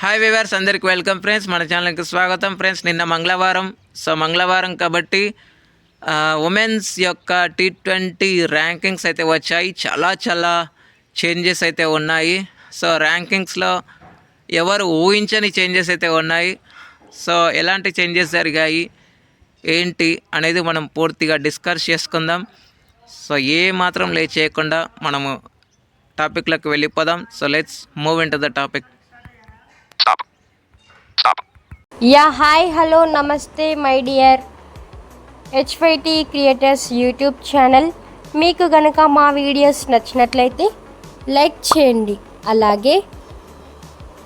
Hi viewers, అందరికి welcome friends. మన ఛానల్కి స్వాగతం ఫ్రెండ్స్. నిన్న మంగళవారం కాబట్టి ఉమెన్స్ యొక్క T20 ర్యాంకింగ్స్ అయితే వచ్చాయి. చాలా చేంజెస్ అయితే ఉన్నాయి. సో ర్యాంకింగ్స్లో ఎవరు ఊహించని చేంజెస్ అయితే ఉన్నాయి. సో ఎలాంటి చేంజెస్ జరిగాయి ఏంటి అనేది మనం పూర్తిగా డిస్కస్ చేసుకుందాం. సో ఏ మాత్రం లేట్ చేయకుండా మనము టాపిక్లోకి వెళ్ళిపోదాం. So let's move into the topic. Hi hello నమస్తే my dear H5T creators YouTube channel. మీకు గనక మా వీడియోస్ నచ్చినట్లయితే లైక్ చేయండి, అలాగే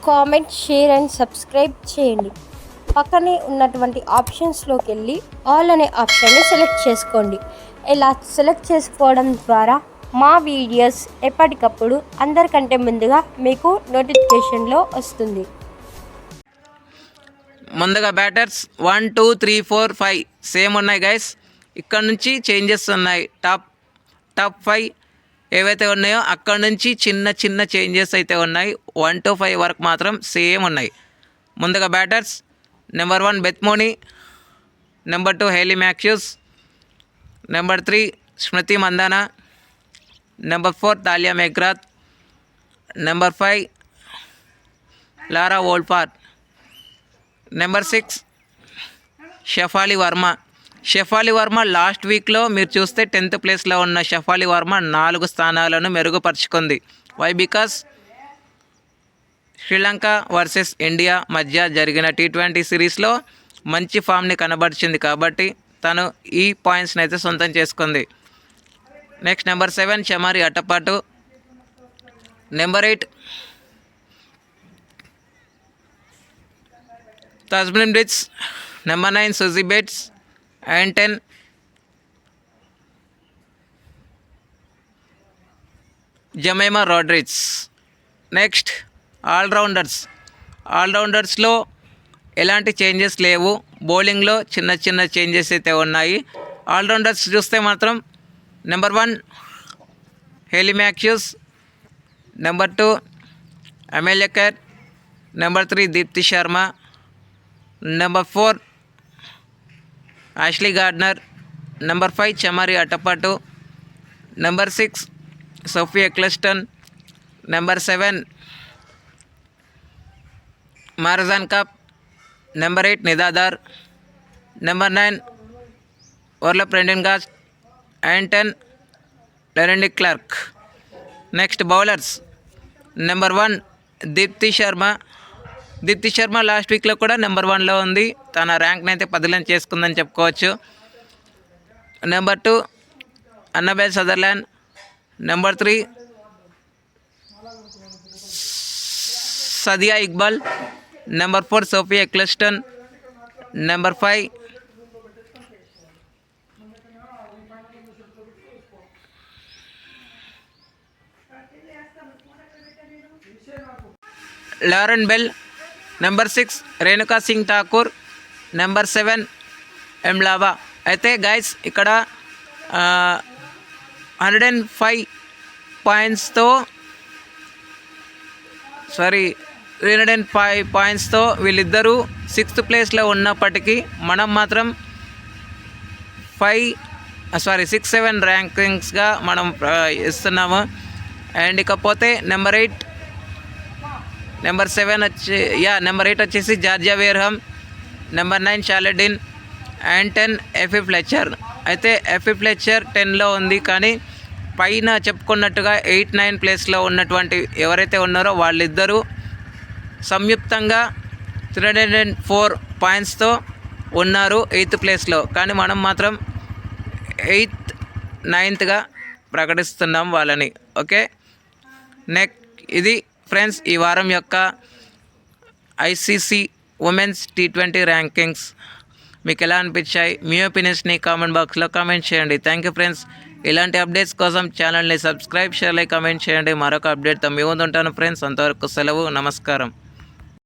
కామెంట్, షేర్ అండ్ సబ్స్క్రైబ్ చేయండి. పక్కనే ఉన్నటువంటి ఆప్షన్స్లోకి వెళ్ళి ఆల్ అనే ఆప్షన్ని సెలెక్ట్ చేసుకోండి. ఇలా సెలెక్ట్ చేసుకోవడం ద్వారా మా వీడియోస్ ఎప్పటికప్పుడు అందరికంటే ముందుగా మీకు నోటిఫికేషన్లో వస్తుంది. ముందుగా బ్యాటర్స్ 1, 2, 3, 4, 5 సేమ్ ఉన్నాయి గైస్. ఇక్కడ నుంచి చేంజెస్ ఉన్నాయి. టాప్ 5 ఏవైతే ఉన్నాయో అక్కడ నుంచి చిన్న చేంజెస్ అయితే ఉన్నాయి. 1 to 5 వరకు మాత్రం సేమ్ ఉన్నాయి. ముందుగా batters number 1 Beth Mooney, number 2 Hayley Matthews, number 3 Smriti Mandhana, number 4 Tahlia McGrath, number 5 Laura Wolvaardt, number 6 Shafali Verma last వీక్లో మీరు చూస్తే 10th ప్లేస్లో ఉన్న షెఫాలి వర్మ 4 స్థానాలను మెరుగుపరుచుకుంది. Why? Because Sri Lanka versus India మధ్య జరిగిన T20 సిరీస్లో మంచి ఫామ్ని కనబరిచింది కాబట్టి తను ఈ పాయింట్స్ని అయితే సొంతం చేసుకుంది. Next number 7 Chamari Athapaththu, number 8 Tazmin Brits, number 9 Suzie Bates and 10 Jemimah Rodrigues. Next ఆల్రౌండర్స్లో ఎలాంటి చేంజెస్ లేవు. బౌలింగ్లో చిన్న చేంజెస్ అయితే ఉన్నాయి. ఆల్రౌండర్స్ చూస్తే మాత్రం number 1 Hayley Matthews, number 2 Amelia Kerr, number 3 Deepti Sharma, number 4 Ashleigh Gardner, number 5 Chamari Athapaththu, number 6 Sophie Ecclestone, number 7 Marizanne Kapp, number 8 Nida Dar, number 9 Orla Prendergast and 10 లెరెండి Clarke. Next bowlers number 1 Deepti Sharma last వీక్లో కూడా నెంబర్ 1లో ఉంది. తన ర్యాంక్ని అయితే 10 చేసుకుందని చెప్పుకోవచ్చు. Number 2 Annabel Sutherland, number 3 Sadia Iqbal, number 4 Sophie Ecclestone, number 5 Lauren Bell, number 6 Renuka Singh Thakur, number 7 Mlaba. అయితే guys ఇక్కడ 105 పాయింట్స్తో 305 పాయింట్స్తో వీళ్ళిద్దరూ 6th ప్లేస్లో ఉన్నప్పటికీ మనం మాత్రం 6-7 ర్యాంకింగ్స్గా మనం ఇస్తున్నాము. అండ్ ఇకపోతే నెంబర్ 8 వచ్చేసి జార్జియా వేర్హమ్, నెంబర్ 9 షాలెడిన్ అండ్ 10 ఎఫీ ఫ్లెచర్. అయితే ఎఫీ ఫ్లెచర్ 10లో ఉంది, కానీ పైన చెప్పుకున్నట్టుగా 8-9 ప్లేస్లో ఉన్నటువంటి ఎవరైతే ఉన్నారో వాళ్ళిద్దరూ సంయుక్తంగా 304 పాయింట్స్తో ఉన్నారు 8th ప్లేస్లో. కానీ మనం మాత్రం 8th 9th ప్రకటిస్తున్నాం వాళ్ళని. ఓకే, ఇది ఫ్రెండ్స్ ఈ వారం యొక్క ICC ఉమెన్స్ T20 ర్యాంకింగ్స్. మీకు ఎలా అనిపించాయి? మీ ఒపీనియన్స్ని కామెంట్ బాక్స్లో కామెంట్ చేయండి. Thank you friends. ఇలాంటి అప్డేట్స్ కోసం ఛానల్ని సబ్స్క్రైబ్, షేర్, లైక్, కామెంట్ చేయండి. మరొక అప్డేట్తో మీ ముందు ఉంటాను ఫ్రెండ్స్. అంతవరకు సెలవు, నమస్కారం.